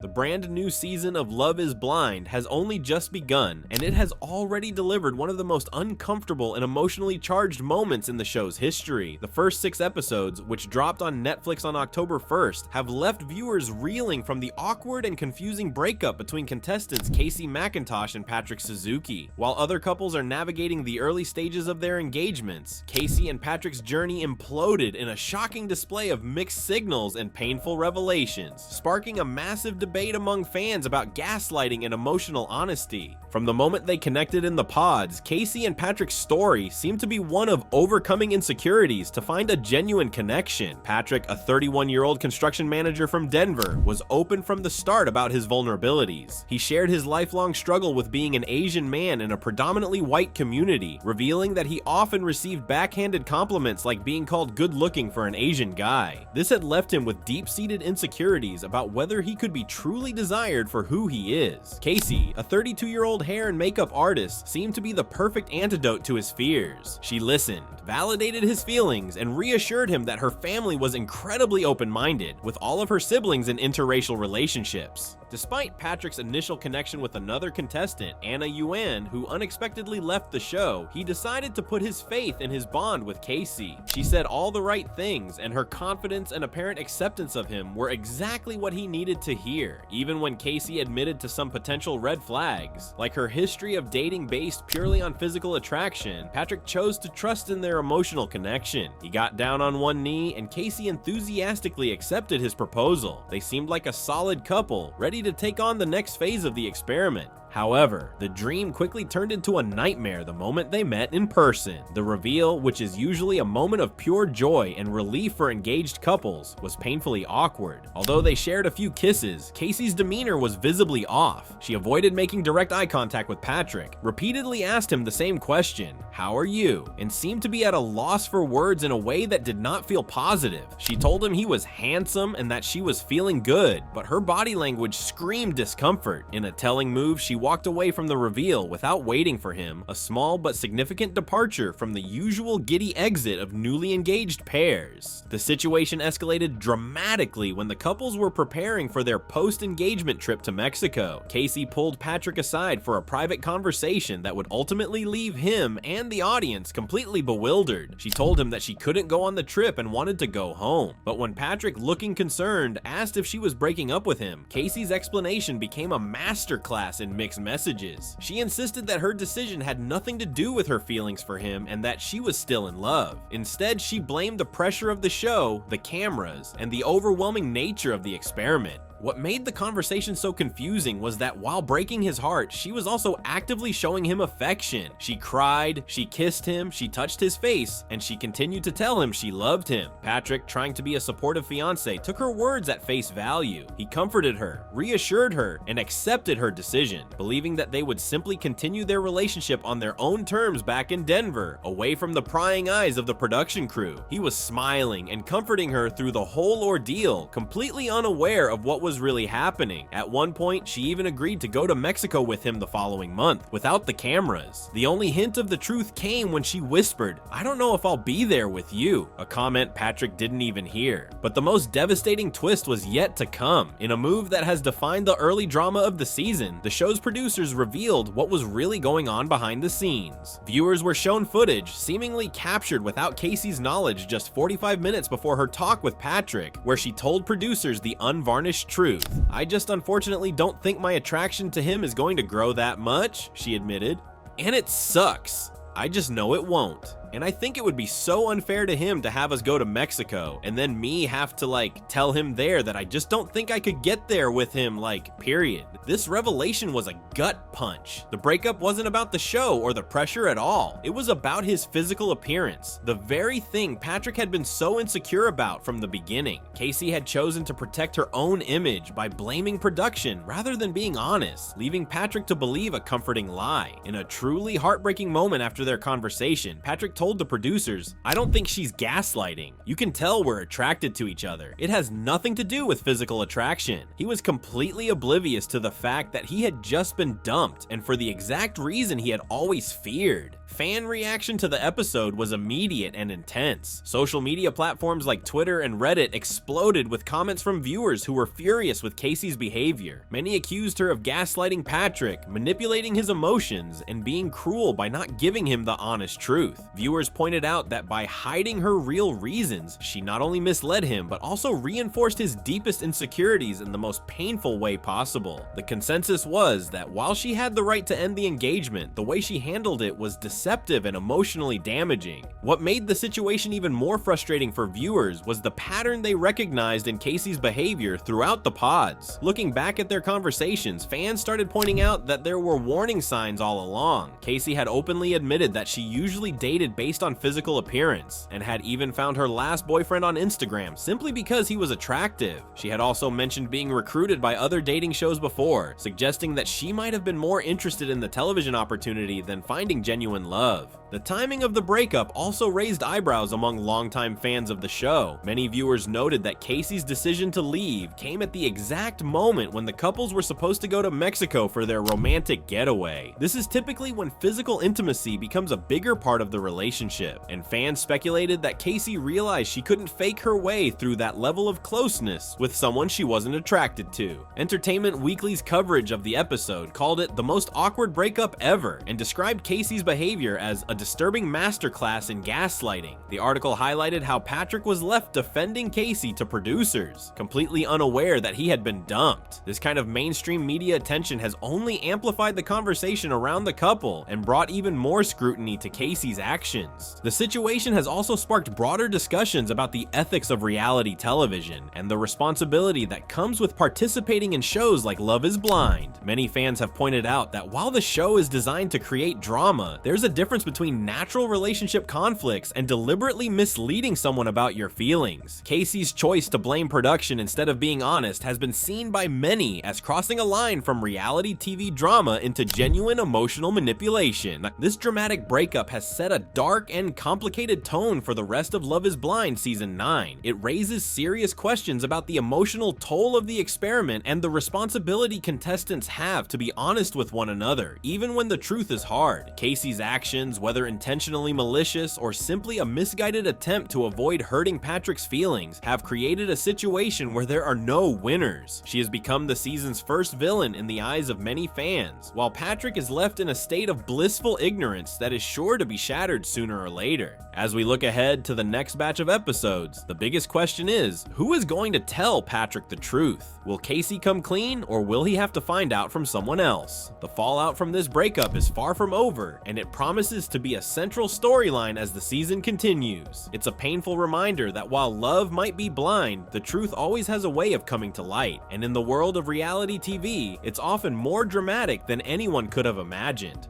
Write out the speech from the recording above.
The brand new season of Love is Blind has only just begun, and it has already delivered one of the most uncomfortable and emotionally charged moments in the show's history. The first 6 episodes, which dropped on Netflix on October 1st, have left viewers reeling from the awkward and confusing breakup between contestants Kacie McIntosh and Patrick Suzuki. While other couples are navigating the early stages of their engagements, Kacie and Patrick's journey imploded in a shocking display of mixed signals and painful revelations, sparking a massive debate among fans about gaslighting and emotional honesty. From the moment they connected in the pods, Kacie and Patrick's story seemed to be one of overcoming insecurities to find a genuine connection. Patrick, a 31-year-old construction manager from Denver, was open from the start about his vulnerabilities. He shared his lifelong struggle with being an Asian man in a predominantly white community, revealing that he often received backhanded compliments like being called good-looking for an Asian guy. This had left him with deep-seated insecurities about whether he could be truly desired for who he is. Kacie, a 32-year-old hair and makeup artist, seemed to be the perfect antidote to his fears. She listened, validated his feelings, and reassured him that her family was incredibly open-minded, with all of her siblings in interracial relationships. Despite Patrick's initial connection with another contestant, Anna Yuan, who unexpectedly left the show, he decided to put his faith in his bond with Kacie. She said all the right things, and her confidence and apparent acceptance of him were exactly what he needed to hear, even when Kacie admitted to some potential red flags. Like her history of dating based purely on physical attraction, Patrick chose to trust in their emotional connection. He got down on one knee, and Kacie enthusiastically accepted his proposal. They seemed like a solid couple, ready to take on the next phase of the experiment. However, the dream quickly turned into a nightmare the moment they met in person. The reveal, which is usually a moment of pure joy and relief for engaged couples, was painfully awkward. Although they shared a few kisses, Kacie's demeanor was visibly off. She avoided making direct eye contact with Patrick, repeatedly asked him the same question, "How are you?" and seemed to be at a loss for words in a way that did not feel positive. She told him he was handsome and that she was feeling good, but her body language screamed discomfort. In a telling move, she walked away from the reveal without waiting for him, a small but significant departure from the usual giddy exit of newly engaged pairs. The situation escalated dramatically when the couples were preparing for their post-engagement trip to Mexico. Kacie pulled Patrick aside for a private conversation that would ultimately leave him and the audience completely bewildered. She told him that she couldn't go on the trip and wanted to go home. But when Patrick, looking concerned, asked if she was breaking up with him, Kacie's explanation became a masterclass in mixed messages. She insisted that her decision had nothing to do with her feelings for him and that she was still in love. Instead, she blamed the pressure of the show, the cameras, and the overwhelming nature of the experiment. What made the conversation so confusing was that while breaking his heart, she was also actively showing him affection. She cried, she kissed him, she touched his face, and she continued to tell him she loved him. Patrick, trying to be a supportive fiance, took her words at face value. He comforted her, reassured her, and accepted her decision, believing that they would simply continue their relationship on their own terms back in Denver, away from the prying eyes of the production crew. He was smiling and comforting her through the whole ordeal, completely unaware of what was really happening. At one point, she even agreed to go to Mexico with him the following month, without the cameras. The only hint of the truth came when she whispered, "I don't know if I'll be there with you," a comment Patrick didn't even hear. But the most devastating twist was yet to come. In a move that has defined the early drama of the season, the show's producers revealed what was really going on behind the scenes. Viewers were shown footage, seemingly captured without Kacie's knowledge, just 45 minutes before her talk with Patrick, where she told producers the unvarnished truth. "I just unfortunately don't think my attraction to him is going to grow that much," she admitted. "And it sucks. I just know it won't. And I think it would be so unfair to him to have us go to Mexico and then me have to tell him there that I just don't think I could get there with him, period." This revelation was a gut punch. The breakup wasn't about the show or the pressure at all. It was about his physical appearance, the very thing Patrick had been so insecure about from the beginning. Kacie had chosen to protect her own image by blaming production rather than being honest, leaving Patrick to believe a comforting lie. In a truly heartbreaking moment after their conversation, Patrick told the producers, "I don't think she's gaslighting. You can tell we're attracted to each other. It has nothing to do with physical attraction." He was completely oblivious to the fact that he had just been dumped, and for the exact reason he had always feared. Fan reaction to the episode was immediate and intense. Social media platforms like Twitter and Reddit exploded with comments from viewers who were furious with Kacie's behavior. Many accused her of gaslighting Patrick, manipulating his emotions, and being cruel by not giving him the honest truth. Viewers pointed out that by hiding her real reasons, she not only misled him, but also reinforced his deepest insecurities in the most painful way possible. The consensus was that while she had the right to end the engagement, the way she handled it was deceptive and emotionally damaging. What made the situation even more frustrating for viewers was the pattern they recognized in Kacie's behavior throughout the pods. Looking back at their conversations, fans started pointing out that there were warning signs all along. Kacie had openly admitted that she usually dated based on physical appearance, and had even found her last boyfriend on Instagram simply because he was attractive. She had also mentioned being recruited by other dating shows before, suggesting that she might have been more interested in the television opportunity than finding genuine love. The timing of the breakup also raised eyebrows among longtime fans of the show. Many viewers noted that Kacie's decision to leave came at the exact moment when the couples were supposed to go to Mexico for their romantic getaway. This is typically when physical intimacy becomes a bigger part of the relationship, and fans speculated that Kacie realized she couldn't fake her way through that level of closeness with someone she wasn't attracted to. Entertainment Weekly's coverage of the episode called it the most awkward breakup ever, and described Kacie's behavior as a disturbing masterclass in gaslighting. The article highlighted how Patrick was left defending Kacie to producers, completely unaware that he had been dumped. This kind of mainstream media attention has only amplified the conversation around the couple and brought even more scrutiny to Kacie's actions. The situation has also sparked broader discussions about the ethics of reality television and the responsibility that comes with participating in shows like Love is Blind. Many fans have pointed out that while the show is designed to create drama, there's a difference between natural relationship conflicts and deliberately misleading someone about your feelings. Kacie's choice to blame production instead of being honest has been seen by many as crossing a line from reality TV drama into genuine emotional manipulation. This dramatic breakup has set a dark and complicated tone for the rest of Love is Blind Season 9. It raises serious questions about the emotional toll of the experiment and the responsibility contestants have to be honest with one another, even when the truth is hard. Kacie's actions, whether intentionally malicious or simply a misguided attempt to avoid hurting Patrick's feelings, have created a situation where there are no winners. She has become the season's first villain in the eyes of many fans, while Patrick is left in a state of blissful ignorance that is sure to be shattered sooner or later. As we look ahead to the next batch of episodes, the biggest question is, who is going to tell Patrick the truth? Will Kacie come clean, or will he have to find out from someone else? The fallout from this breakup is far from over, and it promises to be a central storyline as the season continues. It's a painful reminder that while love might be blind, the truth always has a way of coming to light, and in the world of reality TV, it's often more dramatic than anyone could have imagined.